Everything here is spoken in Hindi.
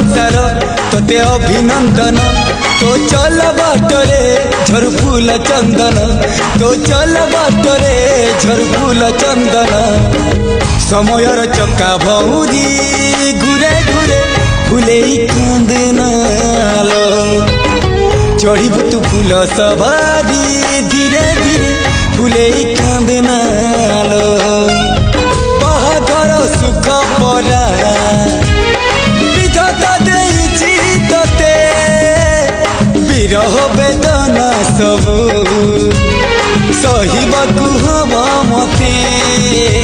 संसार तोते अभिनंदन तो चल बाटरे झर फूल चंदन तो चल बाटरे झर फूल चंदन समयर चक्का भौरी घुरे घुरे फुले कांदनालो चढ़ीबू तू फूल सवारी धीरे धीरे फुले कांदनालो बाहाघर सुख परा विधाता देइछि तोते विरह वेदना सबू सहिबा तू हवा मते।